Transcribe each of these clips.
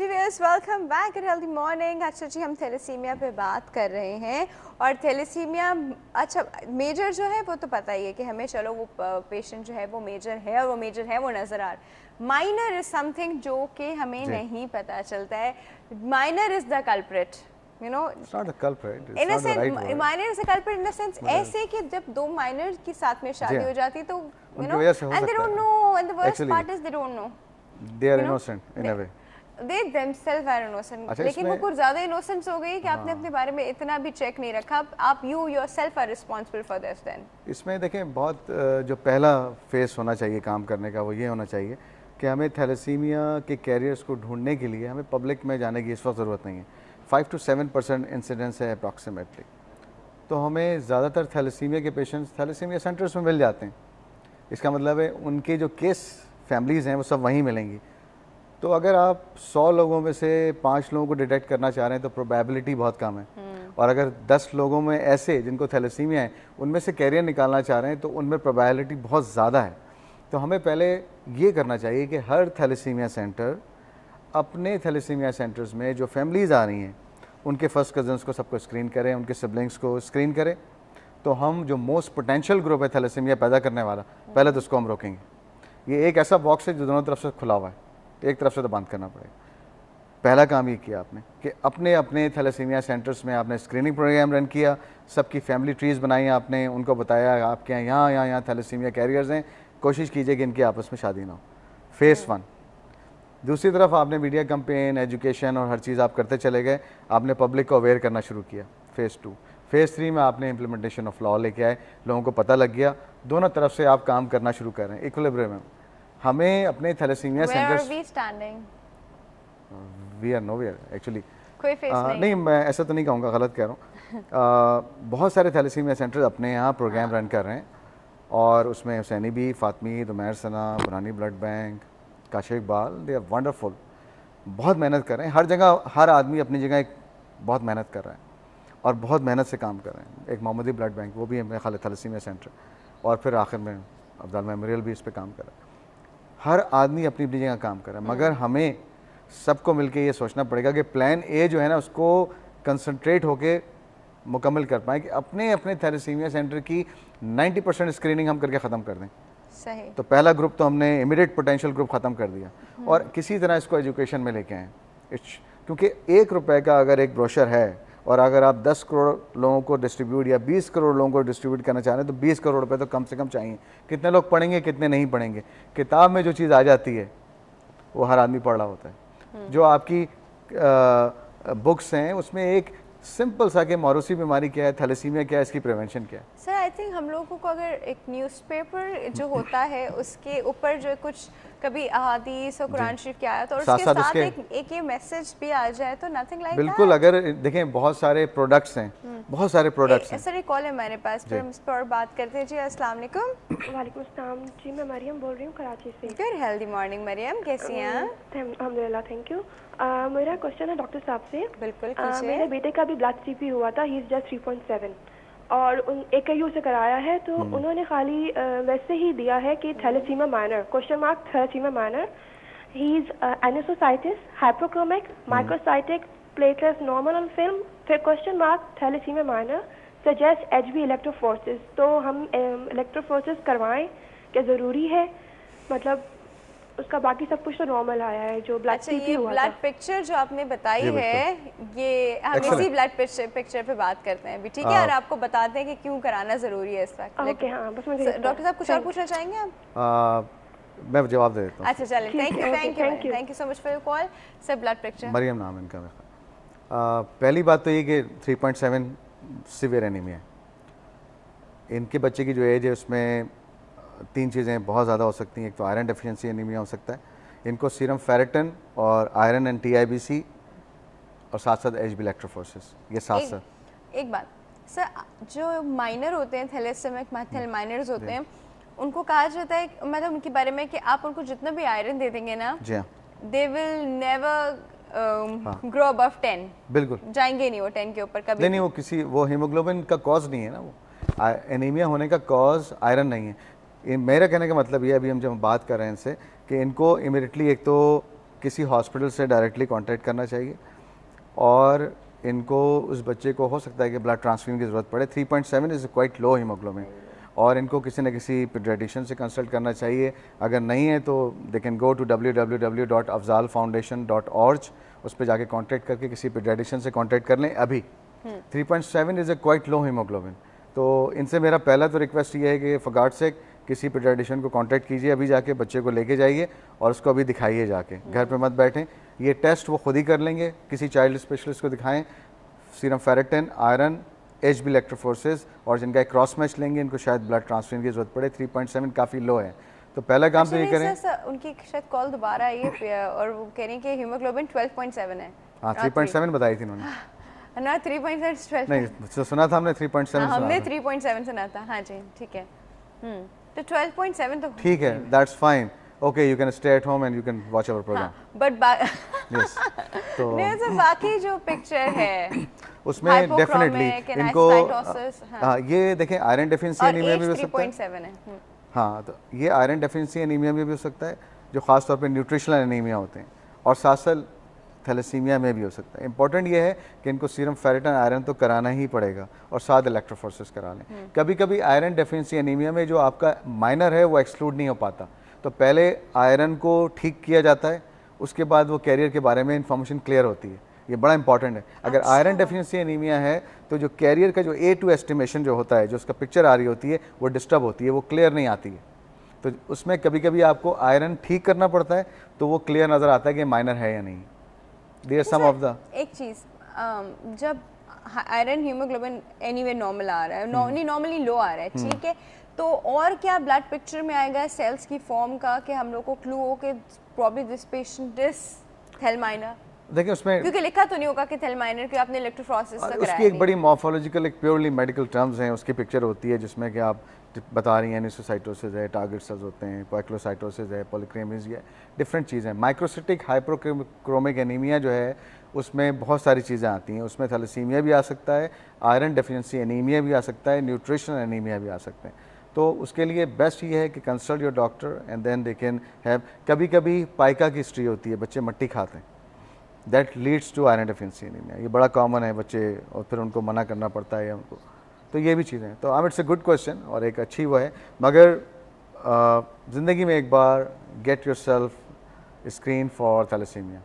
Ji viewers, welcome back at healthy morning. अच्छा जी, हम थैलेसीमिया पे बात कर रहे हैं और थैलेसीमिया, अच्छा मेजर जो है वो तो पता ही है कि हमें, चलो वो पेशेंट जो है वो मेजर है और वो मेजर है, वो नज़र आ रहा। माइनर इज समथिंग जो कि हमें नहीं पता चलता है। Minor is the culprit, you know, It's not a culprit. It's in a not the right sense word. Minor is a culprit in the sense ऐसे कि जब दो माइनर की साथ में जी शादी हाँ, हो जाती तो यू उनकी नो, वजह से हो एंड दे सकता डोंट है। No, and the worst Actually, part is they don't know, they are you know, innocent in a way. They themselves are innocent, अच्छा लेकिन वो इसमें कुछ ज़्यादा इनोसेंस हो गई कि आपने अपने बारे में इतना भी चेक नहीं रखा। आप you yourself are responsible for this then. इसमें देखें बहुत जो पहला फेस होना चाहिए काम करने का वो ये होना चाहिए कि हमें थैलेसीमिया के कैरियर्स को ढूंढने के लिए हमें पब्लिक में जाने की इस वक्त ज़रूरत नहीं है। 5 to 7% इंसिडेंस है अप्रॉक्सीमेटली। तो हमें ज़्यादातर थैलेसीमिया के पेशेंट्स थैलेसीमिया सेंटर्स में मिल जाते हैं। इसका मतलब है उनके जो केस फैमिलीज़ हैं वो सब वहीं मिलेंगी। तो अगर आप 100 लोगों में से 5 लोगों को डिटेक्ट करना चाह रहे हैं तो प्रोबेबिलिटी बहुत कम है। और अगर 10 लोगों में ऐसे जिनको थैलेसीमिया है उनमें से कैरियर निकालना चाह रहे हैं तो उनमें प्रोबेबिलिटी बहुत ज़्यादा है। तो हमें पहले ये करना चाहिए कि हर थैलेसीमिया सेंटर अपने थैलेसीमिया सेंटर्स में जो फैमिलीज़ आ रही हैं उनके फर्स्ट कज़न्स को सबको स्क्रीन करें, उनके सिबलिंग्स को स्क्रीन करें। तो हम जो मोस्ट पोटेंशियल ग्रुप है थैलेसीमिया पैदा करने वाला, पहले तो उसको हम रोकेंगे। ये एक ऐसा बॉक्स है जो दोनों तरफ से खुला हुआ है, एक तरफ से तो बंद करना पड़ेगा। पहला काम ये किया आपने कि अपने अपने थैलेसीमिया सेंटर्स में आपने स्क्रीनिंग प्रोग्राम रन किया, सबकी फैमिली ट्रीज़ बनाई आपने, उनको बताया आपके यहाँ थैलेसीमिया कैरियर्स हैं, कोशिश कीजिए कि इनकी आपस में शादी ना हो। फेस 1। दूसरी तरफ आपने मीडिया कैंपेन, एजुकेशन और हर चीज़ आप करते चले गए, आपने पब्लिक को अवेयर करना शुरू किया। फेस 2। फेस 3 में आपने इम्प्लीमेंटेशन ऑफ लॉ लेके आए, लोगों को पता लग गया, दोनों तरफ से आप काम करना शुरू कर रहे हैं इक्विलिब्रियम में। हमें अपने thalassaemia centres, we standing, we are nowhere actually. कोई फेस नहीं, मैं ऐसा तो नहीं कहूँगा, गलत कह रहा हूँ। बहुत सारे थैलेसीमिया सेंटर्स अपने यहाँ प्रोग्राम रन कर रहे हैं और उसमें हुसैनी भी, Fatmi, Dumair Sana, Burani blood bank, Kashif Iqbal, they are wonderful. बहुत मेहनत कर रहे हैं, हर जगह हर आदमी अपनी जगह एक बहुत मेहनत कर रहा है और बहुत मेहनत से काम कर रहे हैं। एक मोहम्मदी ब्लड बैंक, वो भी है मेरे ख्याल थैलेसीमिया सेंटर, और फिर आखिर में अब्दुल मेमोरियल भी इस पर काम कर रहा है। हर आदमी अपनी अपनी जगह काम कर रहा है, मगर हमें सबको मिलके ये सोचना पड़ेगा कि प्लान ए जो है ना उसको कंसंट्रेट होके मुकम्मल कर पाएँ कि अपने अपने थैलेसीमिया सेंटर की 90% स्क्रीनिंग हम करके ख़त्म कर दें। सही। तो पहला ग्रुप तो हमने इमीडिएट पोटेंशियल ग्रुप ख़त्म कर दिया और किसी तरह इसको एजुकेशन में लेके आए। क्योंकि 1 रुपए का अगर एक ब्रोशर है और अगर आप 10 करोड़ लोगों को डिस्ट्रीब्यूट या 20 करोड़ लोगों को डिस्ट्रीब्यूट करना चाह रहे हैं तो 20 करोड़ रुपए तो कम से कम चाहिए। कितने लोग पढ़ेंगे, कितने नहीं पढ़ेंगे? किताब में जो चीज़ आ जाती है वो हर आदमी पढ़ रहा होता है। जो आपकी बुक्स हैं उसमें एक सिंपल सा कि मौरूसी बीमारी क्या है, थैलेसीमिया क्या है, इसकी प्रिवेंशन क्या है। सर आई थिंक हम लोगों को अगर एक न्यूज़पेपर जो होता है उसके ऊपर जो कुछ कभी अहादीस और कुरान शरीफ की आयत और उसके साथ एक ये मैसेज भी आ जाए तो नथिंग लाइक बिल्कुल। अगर देखें बहुत सारे प्रोडक्ट्स हैं, बहुत सारे प्रोडक्ट्स हैं। सर एक कॉल है हमारे पास, फिर हम इस पर और बात करते हैं। जी अस्सलाम वालेकुम। वालेकुम अस्सलाम जी, मैं मरियम बोल रही हूँ कराची से। गुड हेल्दी मॉर्निंग मरियम, कैसी हैं आप? अल्हम्दुलिल्लाह, थैंक यू। मेरा क्वेश्चन है डॉक्टर साहब से। बिल्कुल मेरे बेटे का भी ब्लड सीपी हुआ था, ही इज जस्ट 3.7 और AKU से कराया है तो उन्होंने खाली वैसे ही दिया है कि thalassemia minor, question mark thalassemia minor, he is anisocytosis, hypochromic, microcytic, platelets normal on film, फिर question mark thalassemia minor, suggest HB electrophoresis. तो हम इलेक्ट्रोफोरेसिस करवाएं क्या ज़रूरी है? मतलब उसका बाकी सब कुछ तो नॉर्मल आया है जो ब्लड सीपी हुआ था। ब्लड पिक्चर जो आपने बताई है, ये हम इसी ब्लड पिक्चर पे बात करते हैं अभी, ठीक है? और आपको बताते हैं कि क्यों कराना ज़रूरी है इस वक्त। ओके, हाँ, बस मुझे डॉक्टर साहब कुछ और पूछना चाहेंगे आप? मैं जवाब दे देता हूँ। अच्छा चलिए, thank you so much for your call. Sir blood picture, Mariam नाम इनका मेरा। पहली बात तो ये कि 3.7 सीवियर एनीमिया है। इनके बच्चे की जो एज है उसमें 3 चीज़ें बहुत ज़्यादा हो सकती हैं। एक तो आयरन डेफिशिएंसी एनीमिया हो सकता है, इनको सीरम फेरेटिन और आयरन एंड TIBC और साथ साथ HB इलेक्ट्रोफोरेसिस, ये साथ। एक बात सर, जो माइनर होते हैं थैलेसेमिक माइनर्स होते हैं, उनको कहा जाता है मतलब उनके बारे में कि आप उनको जितना भी आयरन दे देंगे ना, जी हाँ, they will never grow above 10। बिल्कुल जाएंगे नहीं वो 10 के ऊपर कभी नहीं, वो किसी वो हीमोग्लोबिन का कॉज नहीं है ना, वो एनीमिया होने का कॉज आयरन नहीं है। मेरा कहने का मतलब ये, अभी हम जब बात कर रहे हैं इनसे, कि इनको इमीडिएटली एक तो किसी हॉस्पिटल से डायरेक्टली कांटेक्ट करना चाहिए और इनको उस बच्चे को हो सकता है कि ब्लड ट्रांसफ्यूजन की ज़रूरत पड़े। 3.7 इज़ क्वाइट लो हीमोग्लोबिन और इनको किसी न किसी पीडियाट्रिशियन से कंसल्ट करना चाहिए। अगर नहीं है तो they can go to www.afzalfoundation.org, उस पर जाके कांटेक्ट करके किसी पीडियाट्रिशियन से कांटेक्ट कर लें। अभी 3.7 इज़ क्वाइट लो हीमोग्लोबिन। तो इनसे मेरा पहला तो रिक्वेस्ट ये है कि फॉर गॉड सेक किसी पीडियाट्रिशियन को कांटेक्ट कीजिए, अभी जाके बच्चे को लेके जाइए और उसको अभी दिखाइए जाके, घर पे मत बैठें। ये टेस्ट वो खुद ही कर लेंगे, किसी चाइल्ड स्पेशलिस्ट को दिखाएं। Serum ferritin, iron, HB electrophoresis और जिनका एक क्रॉस मैच लेंगे, इनको शायद ब्लड ट्रांसफ्यूजन की जरूरत पड़े। 3.7 काफ़ी लो है, तो पहला काम तो ये करें। उनकी शायद कॉल दोबारा आई है और वो कह रही हैं कि हीमोग्लोबिन 12.7 है। हाँ 3.7 बताई थी उन्होंने ना 3.7 12 नहीं, तो सुना था हमने 3.7 हमने 3.7 सुना था। हाँ जी ठीक है। तो 12.7 तो ठीक है, that's fine, okay, you can stay at home and you can watch our programme. But yes, तो नहीं तो बाकी जो पिक्चर है उसमें डेफिनेटली इनको हाँ ये देखें आयरन डेफिशिएंसी एनीमिया भी हो सकता है। 3.7 है। हाँ, तो ये आयरन डेफिशिएंसी एनीमिया में भी हो सकता है, जो ख़ास तौर पे न्यूट्रिशनल एनीमिया होते हैं, और साथ साथ थैलेसीमिया में भी हो सकता है। इंपॉर्टेंट ये है कि इनको सीरम फेरेटिन आयरन तो कराना ही पड़ेगा और साथ इलेक्ट्रोफोरेसिस करा लें। कभी कभी आयरन डेफिशिएंसी एनीमिया में जो आपका माइनर है वो एक्सक्लूड नहीं हो पाता, तो पहले आयरन को ठीक किया जाता है, उसके बाद वो कैरियर के बारे में इंफॉर्मेशन क्लियर होती है। ये बड़ा इंपॉर्टेंट है। अगर आयरन डेफिशिएंसी एनीमिया है तो जो कैरियर का जो A2 एस्टिमेशन जो होता है, जो उसका पिक्चर आ रही होती है, वो डिस्टर्ब होती है, वो क्लियर नहीं आती है। तो उसमें कभी कभी आपको आयरन ठीक करना पड़ता है, तो वो क्लियर नज़र आता है कि माइनर है या नहीं। देयर सम ऑफ द एक चीज़, जब आयरन हीमोग्लोबिन एनीवे नॉर्मल आ रहा है, नहीं नॉर्मली लो आ रहा है, ठीक है, तो और क्या ब्लड पिक्चर में आएगा सेल्स की फॉर्म का कि हम लोग को क्लू हो कि प्रॉब्ली दिस पेशेंट इज थैलेमाइनर? देखिए उसमें क्योंकि लिखा तो नहीं होगा कि थैलेमाइनर कि आपने इलेक्ट्रोफोरेसिस कराया। उसकी एक बड़ी मॉर्फोलॉजिकल, एक प्योरली मेडिकल टर्म्स हैं, उसकी पिक्चर होती है जिसमें कि आप बता रही हैं एनिसोसाइटोसिस है, टारगेट सेल्स होते हैं, पोइक्लोसाइटोसिस है, पॉलीक्रेमिस है, डिफरेंट चीज़ें। माइक्रोसिटिक हाइपोक्रोमिक एनीमिया जो है उसमें बहुत सारी चीज़ें आती हैं, उसमें थैलेसीमिया भी आ सकता है, आयरन डेफिशिएंसी एनीमिया भी आ सकता है, न्यूट्रिशनल एनीमिया भी आ सकते हैं। तो उसके लिए बेस्ट ये है कि consult your doctor and then they can have. कभी कभी पाइका की हिस्ट्री होती है, बच्चे मट्टी खाते हैं, that leads to iron deficiency anaemia. ये बड़ा कॉमन है बच्चे, और फिर उनको मना करना पड़ता है उनको, तो ये भी चीज़ें हैं। तो इट्स ए गुड क्वेश्चन और एक अच्छी वो है, मगर ज़िंदगी में एक बार get yourself screen for thalassemia.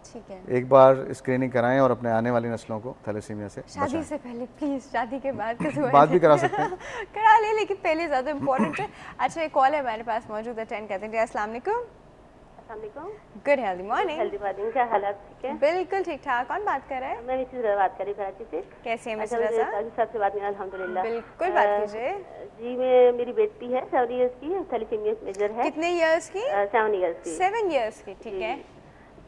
ठीक है, एक बार स्क्रीनिंग कराएं और अपने आने वाली नस्लों को थैलेसीमिया से शादी से पहले प्लीज, शादी के बाद बात भी करा सकते हैं करा ले, लेकिन पहले ज़्यादा इम्पोर्टेंट है। अच्छा एक कॉल है हमारे पास मौजूद, अटेंड करते हैं। अस्सलाम वालेकुम। Good healthy morning. Healthy morning, क्या हालात ठीक है? बिल्कुल ठीक ठाक। कौन बात कर रहा है? मैं मिसेस रज़ा बात कर रही हूँ कराची से। कैसे हैं अच्छा, मिसेस रज़ा? सबसे बात नहीं, अल्हम्दुलिल्लाह। बिल्कुल बात कीजिए जी। मेरी बेटी है 7 इयर्स की, थैलेसीमिया मेजर है। कितने इयर्स की? 7 इयर्स की। 7 इयर्स की, ठीक है।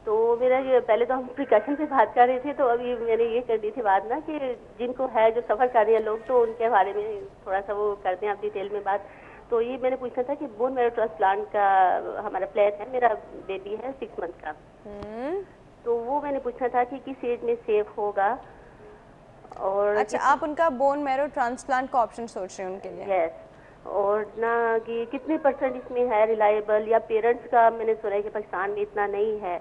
तो मेरा ये, पहले तो हम प्रिकॉशन पे बात कर रहे थे, तो अभी मैंने ये कर दी थी बात ना कि जिनको है, जो सफ़र कर रहे हैं लोग, तो उनके बारे में थोड़ा सा वो करते हैं आप डिटेल में बात। तो ये मैंने पूछना था कि बोन मैरो ट्रांसप्लांट का हमारा प्लान है, मेरा बेबी है 6 मंथ का, तो वो मैंने पूछना था कि किस एज में सेफ होगा। और अच्छा, आप उनका बोन मैरो ट्रांसप्लांट का ऑप्शन सोच रहे हैं उनके लिए? यस, और ना कि कितने % इसमें है रिलायबल, या पेरेंट्स का मैंने सुना है कि पाकिस्तान में इतना नहीं है,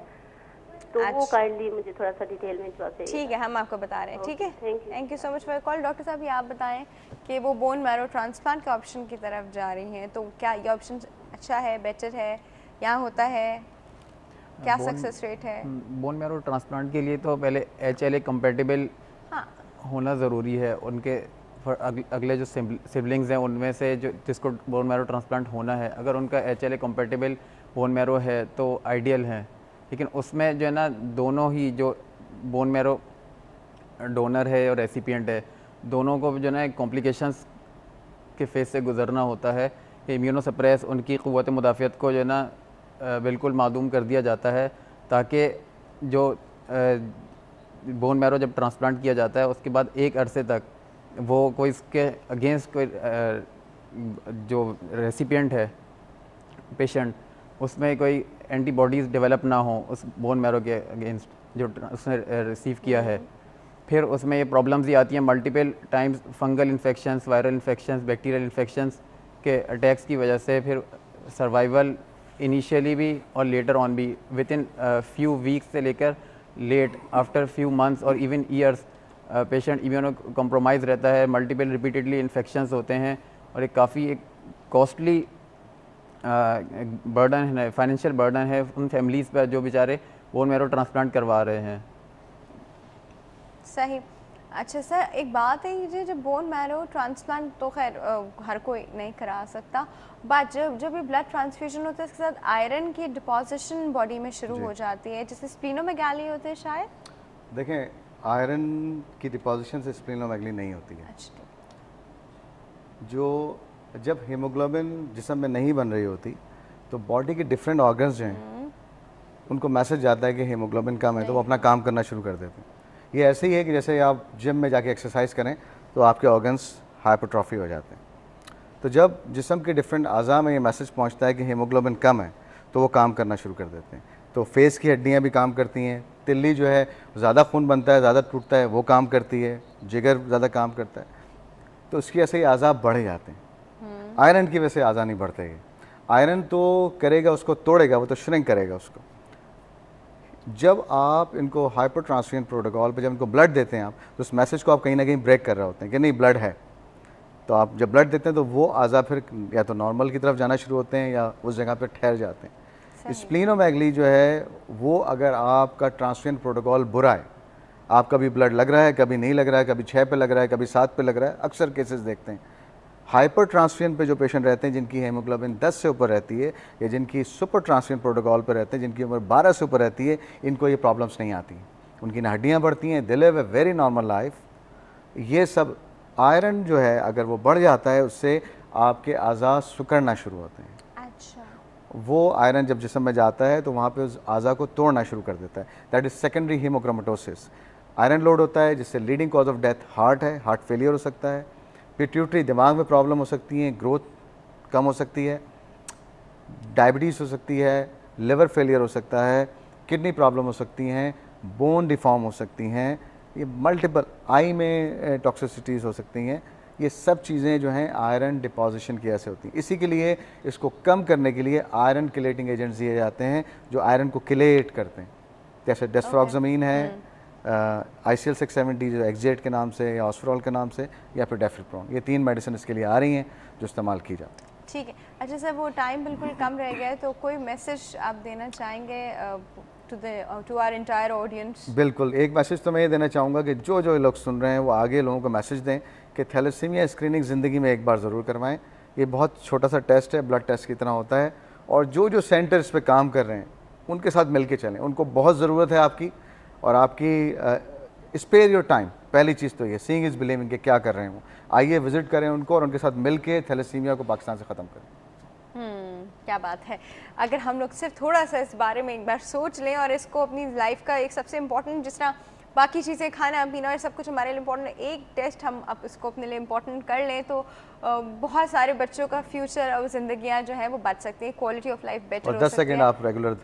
तो वो काइंडली मुझे थोड़ा सा डिटेल में जवाब चाहिए। ठीक है, हम आपको बता रहे हैं। ठीक है, thank you so much for call. Doctor साहब, ये आप बताएं कि वो बोन मैरो ट्रांसप्लांट के ऑप्शन की तरफ जा रही हैं, तो क्या ये ऑप्शन अच्छा है, बेटर है, यहाँ होता है, क्या सक्सेस रेट है? बोन मैरो ट्रांसप्लांट के लिए तो पहले HLA कंपेटेबल होना ज़रूरी है। उनके अगले जो सिबलिंग्स हैं उनमें से जो जिसको बोन मैरो ट्रांसप्लांट होना है, अगर उनका HLA कंपेटेबल बोन मैरो है तो आइडियल है। लेकिन उसमें जो है ना, दोनों ही जो बोन मैरो डोनर है और रेसिपिएंट है, दोनों को जो है ना कॉम्प्लिकेशंस के फेस से गुजरना होता है। इम्यूनोसप्रेस उनकी क़ुव्वत मुदाफ़ियत को जो है ना बिल्कुल मादूम कर दिया जाता है, ताकि जो बोन मैरो जब ट्रांसप्लांट किया जाता है उसके बाद एक अरसे तक वो कोई इसके अगेंस्ट कोई जो रेसिपिएंट है पेशेंट, उसमें कोई एंटीबॉडीज़ डेवलप ना हो उस बोन मैरो के अगेंस्ट जो उसने रिसीव किया है। फिर उसमें ये प्रॉब्लम्स ही आती हैं multiple times, fungal infections, viral infections, bacterial infections के अटैक्स की वजह से फिर सर्वाइवल इनिशियली भी और लेटर ऑन भी, विद इन फ्यू वीक्स से लेकर लेट आफ्टर फ्यू मंथ्स और even years patient immuno compromise रहता है, मल्टीपल रिपीटेडली इन्फेक्शंस होते हैं और एक काफ़ी एक कॉस्टली बर्डन है, फाइनेंशियल बर्डन है उन फैमिलीज़ पर जो बेचारे बोन मैरो ट्रांसप्लांट करवा रहे हैं। सही। अच्छा सर, एक बात है ये जब बोन मैरो ट्रांसप्लांट तो खैर हर कोई नहीं करा सकता, बट जब ये ब्लड ट्रांसफ्यूजन होता है इसके साथ आयरन की डिपॉजिशन बॉडी में शुरू हो जाती है, जिससे स्प्लीनोमेगाली होते हैं शायद। देखें, आयरन की डिपॉजिशन से स्प्लीनोमेगाली नहीं होती है। अच्छा, जो जब हीमोग्लोबिन जिस्म में नहीं बन रही होती तो बॉडी के डिफरेंट ऑर्गन्स जो हैं उनको मैसेज जाता है कि हीमोग्लोबिन कम है, तो वो अपना काम करना शुरू कर देते हैं। ये ऐसे ही है कि जैसे आप जिम में जाके एक्सरसाइज करें तो आपके ऑर्गन्स हाइपरट्रॉफी हो जाते हैं। तो जब जिस्म के डिफरेंट अज़ा में ये मैसेज पहुंचता है कि हीमोग्लोबिन कम है तो वो काम करना शुरू कर देते हैं। तो फेस की हड्डियाँ भी काम करती हैं, तिल्ली जो है ज़्यादा खून बनता है, ज़्यादा टूटता है, वो काम करती है, जिगर ज़्यादा काम करता है, तो उसकी ऐसे ही अज़ा बढ़ जाते हैं। आयरन की वजह से अज़ा नहीं बढ़ते हैं। आयरन तो करेगा, उसको तोड़ेगा, वो तो श्रिंक करेगा उसको। जब आप इनको हाइपर ट्रांसफ्यूजन प्रोटोकॉल पे जब इनको ब्लड देते हैं आप, तो उस मैसेज को आप कहीं ना कहीं ब्रेक कर रहे होते हैं कि नहीं ब्लड है। तो आप जब ब्लड देते हैं तो वो अज़ा फिर या तो नॉर्मल की तरफ जाना शुरू होते हैं या उस जगह पे ठहर जाते हैं। स्प्लीनोमेगली जो है वो अगर आपका ट्रांसफ्यूजन प्रोटोकॉल बुरा है, आपका भी ब्लड लग रहा है, कभी नहीं लग रहा है, कभी 6 पे लग रहा है, कभी 7 पे लग रहा है, अक्सर केसेस देखते हैं। हाइपर ट्रांसफ्यूजन पे जो पेशेंट रहते हैं जिनकी हेमोग्लोबिन 10 से ऊपर रहती है या जिनकी सुपर ट्रांसफ्यूजन प्रोटोकॉल पर रहते हैं जिनकी उम्र 12 से ऊपर रहती है, इनको ये प्रॉब्लम्स नहीं आती। उनकी हड्डियाँ बढ़ती हैं, they live a very normal life. ये सब आयरन जो है अगर वो बढ़ जाता है उससे आपके अज़ा सिकुड़ना शुरू होते हैं। अच्छा, वो आयरन जब जिस्म में जाता है तो वहाँ पे उस अज़ा को तोड़ना शुरू कर देता है। That is secondary haemochromatosis. Iron load होता है जिससे leading cause of death heart है, हार्ट फेलियर हो सकता है, पिट्यूटरी दिमाग में प्रॉब्लम हो सकती है, ग्रोथ कम हो सकती है, डायबिटीज़ हो सकती है, लिवर फेलियर हो सकता है, किडनी प्रॉब्लम हो सकती हैं, बोन डिफॉर्म हो सकती हैं, ये मल्टीपल आई में टॉक्सिसिटीज़ हो सकती हैं। ये सब चीज़ें जो हैं आयरन डिपॉजिशन की वजह से होती हैं। इसी के लिए इसको कम करने के लिए आयरन किलेटिंग एजेंट्स दिए जाते हैं जो आयरन को किलेट करते हैं, जैसे डेस्फ्रॉक्सामीन है, ICL 670 जो एक्जेट के नाम से या ऑस्फरॉल के नाम से, या फिर डेफिप्रोन। ये 3 मेडिसिन इसके लिए आ रही हैं जो इस्तेमाल की जाती हैं। ठीक है। अच्छा सर, वो टाइम बिल्कुल कम रह गया है, तो कोई मैसेज आप देना चाहेंगे टू आवर एंटायर ऑडियंस? बिल्कुल, एक मैसेज तो मैं ये देना चाहूँगा कि जो जो लोग सुन रहे हैं वो आगे लोगों को मैसेज दें कि थैलेसीमिया स्क्रीनिंग ज़िंदगी में एक बार ज़रूर करवाएं। ये बहुत छोटा सा टेस्ट है, ब्लड टेस्ट की तरह होता है, और जो जो सेंटर इस पर काम कर रहे हैं उनके साथ मिल के चलें। उनको बहुत ज़रूरत है आपकी, और आपकी स्पेयर योर टाइम। पहली चीज़ तो ये सीइंग इज़ बिलीविंग के क्या कर रहे हैं वो, आइए विजिट करें उनको और उनके साथ मिल के थैलेसीमिया को पाकिस्तान से ख़त्म करें। क्या बात है। अगर हम लोग सिर्फ थोड़ा सा इस बारे में एक बार सोच लें और इसको अपनी लाइफ का एक सबसे इम्पोर्टेंट, जिस तरह बाकी चीज़ें खाना पीना और सब कुछ हमारे लिए इम्पोर्टेंट, एक टेस्ट हम अब इसको अपने लिए इम्पोर्टेंट कर लें तो बहुत सारे बच्चों का फ्यूचर और ज़िंदगियाँ जो है वो बच सकती है, क्वालिटी ऑफ लाइफ बेटर हो सकती है। 10 सेकेंड आप रेगुलर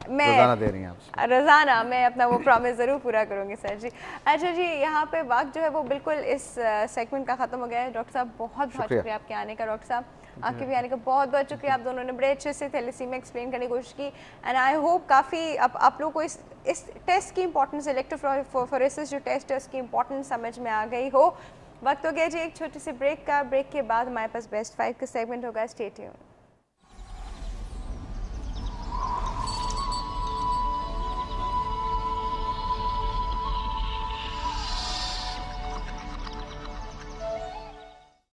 रोज़ाना दे रही हैं आप? रोज़ाना मैं अपना वो प्रॉमिस ज़रूर पूरा करूँगी सर जी। अच्छा जी, यहाँ पे वक्त जो है वो बिल्कुल इस सेगमेंट का ख़त्म हो गया है। डॉक्टर साहब बहुत बहुत शुक्रिया आपके आने का। डॉक्टर साहब आपके भी आने का बहुत बहुत शुक्रिया। आप दोनों ने बड़े अच्छे से थैलेसीमिया एक्सप्लेन करने की कोशिश की, एंड आई होप काफ़ी आप लोगों को इस टेस्ट की इंपॉर्टेंस, इलेक्ट्रोफोरेसिस जो टेस्ट है उसकी इंपॉर्टेंस समझ में आ गई हो। वक्त हो गया जी एक छोटी सी ब्रेक का। ब्रेक के बाद हमारे पास बेस्ट 5 का सेगमेंट होगा। Stay tuned.